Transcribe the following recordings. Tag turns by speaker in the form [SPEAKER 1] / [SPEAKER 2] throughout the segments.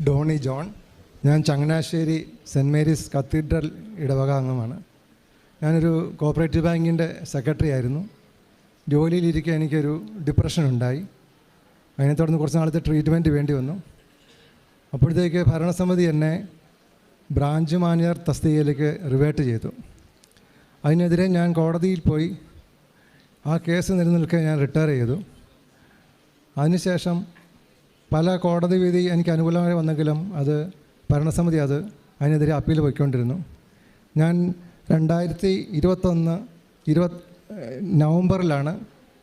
[SPEAKER 1] Doni John. ഞാൻ Changanassery cent Mary's cathedral ഇടവക അംഗമാണ്. ഞാനൊരു കോപ്പറേറ്റീവ് ബാങ്കിൻ്റെ സെക്രട്ടറി ആയിരുന്നു. ജോലിയിലിരിക്കെ എനിക്കൊരു ഡിപ്രഷൻ ഉണ്ടായി. അതിനെ തുടർന്ന് കുറച്ച് നാളത്തെ ട്രീറ്റ്മെൻറ്റ് വേണ്ടി വന്നു. അപ്പോഴത്തേക്ക് ഭരണസമിതി എന്നെ ബ്രാഞ്ച് മാനേജർ തസ്തികയിലേക്ക് റിവേർട്ട് ചെയ്തു. അതിനെതിരെ ഞാൻ കോടതിയിൽ പോയി ആ കേസ് നിലനിൽക്കെ ഞാൻ റിട്ടയർ ചെയ്തു. അതിനുശേഷം പല കോടതി വിധി എനിക്ക് അനുകൂലമായി വന്നെങ്കിലും ഭരണസമിതി അതിനെതിരെ അപ്പീൽ പോയിക്കൊണ്ടിരുന്നു. ഞാൻ 2021 നവംബറിലാണ്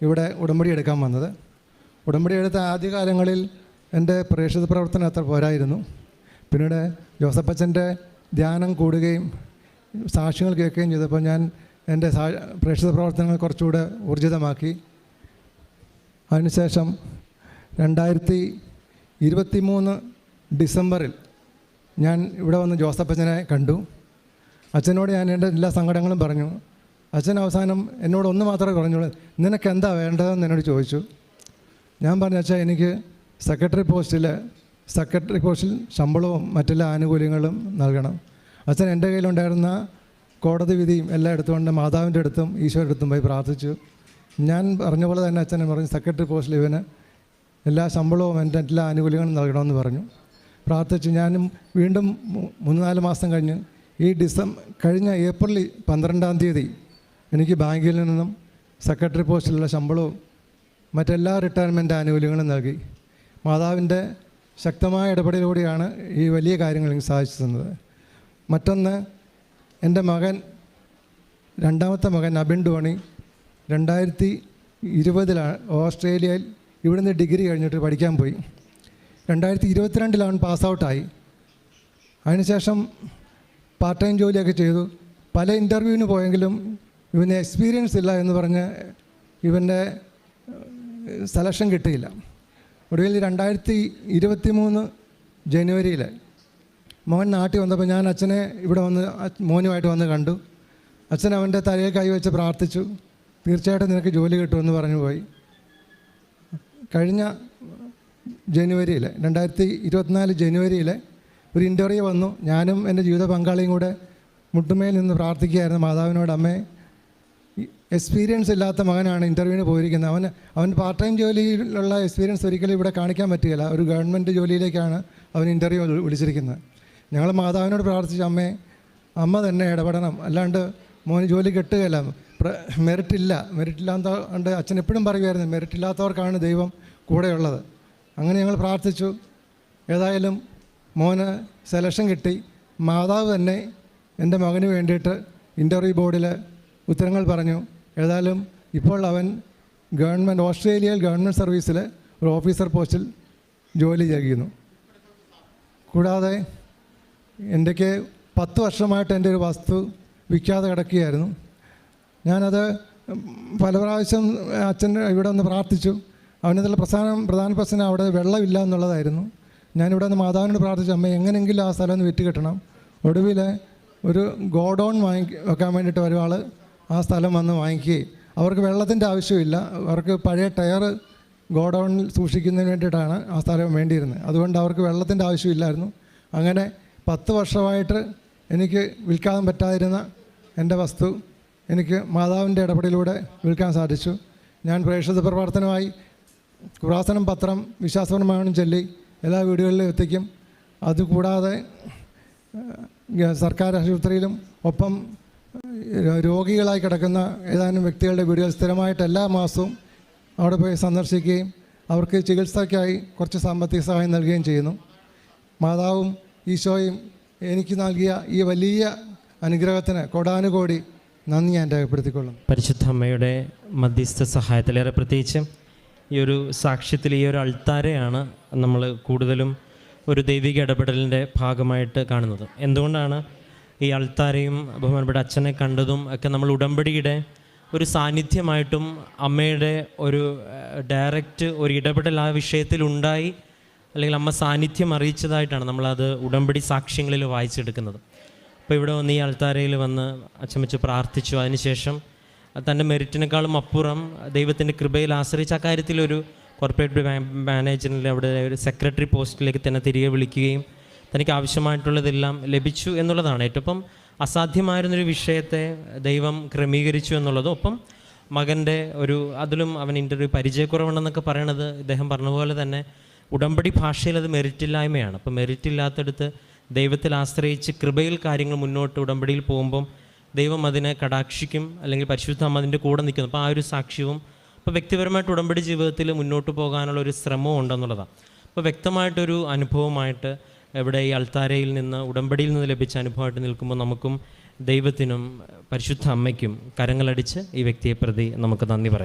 [SPEAKER 1] ഇവിടെ ഉടമ്പടി എടുക്കാൻ വന്നത്. ഉടമ്പടി എടുത്ത ആദ്യകാലങ്ങളിൽ എൻ്റെ പ്രേക്ഷിത പ്രവർത്തനം അത്ര പോരായിരുന്നു. പിന്നീട് ജോസഫച്ചൻ്റെ ധ്യാനം കൂടുകയും സാക്ഷ്യങ്ങൾ കേൾക്കുകയും ചെയ്തപ്പോൾ ഞാൻ എൻ്റെ പ്രേക്ഷിത പ്രവർത്തനങ്ങൾ കുറച്ചുകൂടെ ഊർജിതമാക്കി. അതിനുശേഷം 2023 ഡിസംബറിൽ ഞാൻ ഇവിടെ വന്ന് ജോസഫച്ചനെ കണ്ടു. അച്ഛനോട് ഞാൻ എൻ്റെ എല്ലാ സങ്കടങ്ങളും പറഞ്ഞു. അച്ഛൻ അവസാനം എന്നോട് ഒന്ന് മാത്രമേ പറഞ്ഞുള്ളൂ, നിനക്ക് എന്താ വേണ്ടതെന്ന് എന്നോട് ചോദിച്ചു. ഞാൻ പറഞ്ഞു, അച്ഛാ എനിക്ക് സെക്രട്ടറി പോസ്റ്റിൽ ശമ്പളവും മറ്റെല്ലാ ആനുകൂല്യങ്ങളും നൽകണം. അച്ഛൻ എൻ്റെ കയ്യിലുണ്ടായിരുന്ന കോടതി വിധിയും എല്ലാം എടുത്തുകൊണ്ട് മാതാവിൻ്റെ അടുത്തും ഈശോയുടെ അടുത്തും പോയി പ്രാർത്ഥിച്ചു. ഞാൻ പറഞ്ഞ പോലെ തന്നെ അച്ഛനെ പറഞ്ഞു, സെക്രട്ടറി പോസ്റ്റിൽ ഇവന് എല്ലാ ശമ്പളവും എൻ്റെ എല്ലാ ആനുകൂല്യങ്ങളും നൽകണമെന്ന് പറഞ്ഞു. പ്രാർത്ഥിച്ചു. ഞാനും വീണ്ടും 3-4 മാസം കഴിഞ്ഞ് കഴിഞ്ഞ ഏപ്രിൽ 12-ാം തീയതി എനിക്ക് ബാങ്കിൽ നിന്നും സെക്രട്ടറി പോസ്റ്റിലുള്ള ശമ്പളവും മറ്റെല്ലാ റിട്ടയർമെൻറ്റ് ആനുകൂല്യങ്ങളും നൽകി. മാതാവിൻ്റെ ശക്തമായ ഇടപെടലിലൂടെയാണ് ഈ വലിയ കാര്യങ്ങൾ എനിക്ക് സാധിച്ചു തന്നത്. മറ്റൊന്ന്, എൻ്റെ രണ്ടാമത്തെ മകൻ അബിൻ ഡോണി 2020 ഓസ്ട്രേലിയയിൽ ഇവിടുന്ന് ഡിഗ്രി കഴിഞ്ഞിട്ട് പഠിക്കാൻ പോയി. 2022 പാസ് ഔട്ടായി. അതിനുശേഷം പാർട്ട് ടൈം ജോലിയൊക്കെ ചെയ്തു. പല ഇൻ്റർവ്യൂവിന് പോയെങ്കിലും ഇവന് എക്സ്പീരിയൻസ് ഇല്ല എന്ന് പറഞ്ഞ് ഇവൻ്റെ സെലക്ഷൻ കിട്ടിയില്ല. ഒടുവിൽ 2023 ജനുവരിയിൽ മോൻ നാട്ടിൽ വന്നപ്പോൾ ഞാൻ അച്ഛനെ ഇവിടെ വന്ന് മോനുമായിട്ട് വന്ന് കണ്ടു. അച്ഛൻ അവൻ്റെ തലയിൽ കൈവച്ച് പ്രാർത്ഥിച്ചു. തീർച്ചയായിട്ടും നിനക്ക് ജോലി കിട്ടുമെന്ന് പറഞ്ഞു പോയി. കഴിഞ്ഞ ജനുവരിയിൽ 2024 ജനുവരിയിൽ ഒരു ഇൻ്റർവ്യൂ വന്നു. ഞാനും എൻ്റെ ജീവിത പങ്കാളിയും കൂടെ മുട്ടുമേൽ നിന്ന് പ്രാർത്ഥിക്കുകയായിരുന്നു മാതാവിനോട്, അമ്മേ, എക്സ്പീരിയൻസ് ഇല്ലാത്ത മകനാണ് ഇൻ്റർവ്യൂവിന് പോയിരിക്കുന്നത്. അവൻ പാർട്ട് ടൈം ജോലിയിലുള്ള എക്സ്പീരിയൻസ് ഒരിക്കലും ഇവിടെ കാണിക്കാൻ പറ്റുകയില്ല. ഒരു ഗവൺമെൻറ് ജോലിയിലേക്കാണ് അവൻ ഇൻ്റർവ്യൂ വിളിച്ചിരിക്കുന്നത്. ഞങ്ങൾ മാതാവിനോട് പ്രാർത്ഥിച്ചു, അമ്മ തന്നെ ഇടപെടണം, അല്ലാണ്ട് മോന് ജോലി കിട്ടുകയില്ല, മെറിറ്റില്ലാത്തതുകൊണ്ട് അച്ഛൻ എപ്പോഴും പറയുമായിരുന്നു, മെറിറ്റില്ലാത്തവർക്കാണ് ദൈവം കൂടെയുള്ളത്. അങ്ങനെ ഞങ്ങൾ പ്രാർത്ഥിച്ചു. ഏതായാലും മോന് സെലക്ഷൻ കിട്ടി. മാതാവ് തന്നെ എൻ്റെ മകന് വേണ്ടിയിട്ട് ഇൻ്റർവ്യൂ ബോർഡിൽ ഉത്തരങ്ങൾ പറഞ്ഞു. ഏതായാലും ഇപ്പോൾ അവൻ ഓസ്ട്രേലിയയിൽ ഗവൺമെൻറ് സർവീസിൽ ഒരു ഓഫീസർ പോസ്റ്റിൽ ജോലി ചെയ്യുന്നു. കൂടാതെ എൻ്റെക്ക് 10 വർഷമായിട്ട് എൻ്റെ ഒരു വസ്തു വിൽക്കാതെ കിടക്കുകയായിരുന്നു. ഞാനത് പല പ്രാവശ്യം അച്ഛൻ ഇവിടെ ഒന്ന് പ്രാർത്ഥിച്ചു. അവനതിൽ പ്രധാന പ്രശ്നം അവിടെ വെള്ളമില്ല എന്നുള്ളതായിരുന്നു. ഞാനിവിടെ നിന്ന് മാതാവിനോട് പ്രാർത്ഥിച്ചു, അമ്മ എങ്ങനെയെങ്കിലും ആ സ്ഥലം ഒന്ന് വിറ്റ് കിട്ടണം. ഒടുവിൽ ഒരു ഗോഡൗൺ വെക്കാൻ വേണ്ടിയിട്ട് ഒരാൾ ആ സ്ഥലം വന്ന് വാങ്ങിക്കുകയും അവർക്ക് വെള്ളത്തിൻ്റെ ആവശ്യമില്ല, അവർക്ക് പഴയ ടയർ ഗോഡൗണിൽ സൂക്ഷിക്കുന്നതിന് വേണ്ടിയിട്ടാണ് ആ സ്ഥലം വേണ്ടിയിരുന്നത്. അതുകൊണ്ട് അവർക്ക് വെള്ളത്തിൻ്റെ ആവശ്യമില്ലായിരുന്നു. അങ്ങനെ 10 വർഷമായിട്ട് എനിക്ക് വിൽക്കാൻ പറ്റാതിരുന്ന എൻ്റെ വസ്തു എനിക്ക് മാതാവിൻ്റെ ഇടപെടലിലൂടെ വിൽക്കാൻ സാധിച്ചു. ഞാൻ പ്രേക്ഷിത പ്രവർത്തനമായി കുറാസനം പത്രം, വിശ്വാസപ്രമാണം ചൊല്ലി എല്ലാ വീടുകളിലും എത്തിക്കും. അതുകൂടാതെ സർക്കാർ ആശുപത്രിയിലും ഒപ്പം രോഗികളായി കിടക്കുന്ന ഏതാനും വ്യക്തികളുടെ വീടുകൾ സ്ഥിരമായിട്ട് എല്ലാ മാസവും അവിടെ പോയി സന്ദർശിക്കുകയും അവർക്ക് ചികിത്സയ്ക്കായി കുറച്ച് സാമ്പത്തിക സഹായം നൽകുകയും ചെയ്യുന്നു. മാതാവും ഈശോയും എനിക്ക് നൽകിയ ഈ വലിയ അനുഗ്രഹത്തിന് കോടാനുകോടി നന്ദി ഞാൻ രേഖപ്പെടുത്തിക്കൊള്ളും.
[SPEAKER 2] പരിശുദ്ധ അമ്മയുടെ മധ്യസ്ഥ സഹായത്തിലേറെ പ്രത്യേകിച്ച് ഈ ഒരു സാക്ഷ്യത്തിൽ ഈ ഒരു അൾത്താരയാണ് നമ്മൾ കൂടുതലും ഒരു ദൈവിക ഇടപെടലിൻ്റെ ഭാഗമായിട്ട് കാണുന്നത്. എന്തുകൊണ്ടാണ് ഈ അൾത്താരയും ബഹുമാനപ്പെട്ട അച്ഛനെ കണ്ടതും ഒക്കെ നമ്മൾ ഉടമ്പടിയുടെ ഒരു സാന്നിധ്യമായിട്ടും അമ്മയുടെ ഒരു ഡയറക്റ്റ് ഒരു ഇടപെടൽ ആ വിഷയത്തിലുണ്ടായി, അല്ലെങ്കിൽ അമ്മ സാന്നിധ്യം അറിയിച്ചതായിട്ടാണ് നമ്മളത് ഉടമ്പടി സാക്ഷ്യങ്ങളിൽ വായിച്ചെടുക്കുന്നത്. അപ്പോൾ ഇവിടെ വന്ന് ഈ അൾത്താരയിൽ വന്ന് അച്ഛൻ വെച്ച് പ്രാർത്ഥിച്ചു. അതിനുശേഷം തൻ്റെ മെറിറ്റിനേക്കാളും അപ്പുറം ദൈവത്തിൻ്റെ കൃപയിൽ ആശ്രയിച്ച ആ കാര്യത്തിലൊരു കോർപ്പറേറ്റ് മാനേജറിൽ അവിടെ ഒരു സെക്രട്ടറി പോസ്റ്റിലേക്ക് തന്നെ തിരികെ വിളിക്കുകയും തനിക്ക് ആവശ്യമായിട്ടുള്ളതെല്ലാം ലഭിച്ചു എന്നുള്ളതാണ്. ഏറ്റവും അസാധ്യമായിരുന്നൊരു വിഷയത്തെ ദൈവം ക്രമീകരിച്ചു എന്നുള്ളതും, ഒപ്പം മകൻ്റെ അതിലും അവൻ ഇൻ്റർവ്യൂ പരിചയക്കുറവുണ്ടെന്നൊക്കെ പറയണത് ഇദ്ദേഹം പറഞ്ഞ പോലെ തന്നെ ഉടമ്പടി ഭാഷയിൽ അത് മെറിറ്റില്ലായ്മയാണ്. അപ്പോൾ മെറിറ്റ് ഇല്ലാത്തടുത്ത് ദൈവത്തിൽ ആശ്രയിച്ച് കൃപയിൽ കാര്യങ്ങൾ മുന്നോട്ട് ഉടമ്പടിയിൽ പോകുമ്പം ദൈവം അതിനെ കടാക്ഷിക്കും, അല്ലെങ്കിൽ പരിശുദ്ധ അമ്മ അതിൻ്റെ കൂടെ നിൽക്കുന്നു. അപ്പോൾ ആ ഒരു സാക്ഷ്യവും അപ്പോൾ വ്യക്തിപരമായിട്ട് ഉടമ്പടി ജീവിതത്തിൽ മുന്നോട്ട് പോകാനുള്ള ഒരു ശ്രമവും ഉണ്ടെന്നുള്ളതാണ്. അപ്പോൾ വ്യക്തമായിട്ടൊരു അനുഭവമായിട്ട് ഇവിടെ ഈ അൾത്താരയിൽ നിന്ന്, ഉടമ്പടിയിൽ നിന്ന് ലഭിച്ച അനുഭവമായിട്ട് നിൽക്കുമ്പോൾ നമുക്കും ദൈവത്തിനും പരിശുദ്ധ അമ്മയ്ക്കും കരങ്ങളടിച്ച് ഈ വ്യക്തിയെ പ്രതി നമുക്ക് നന്ദി പറയാം.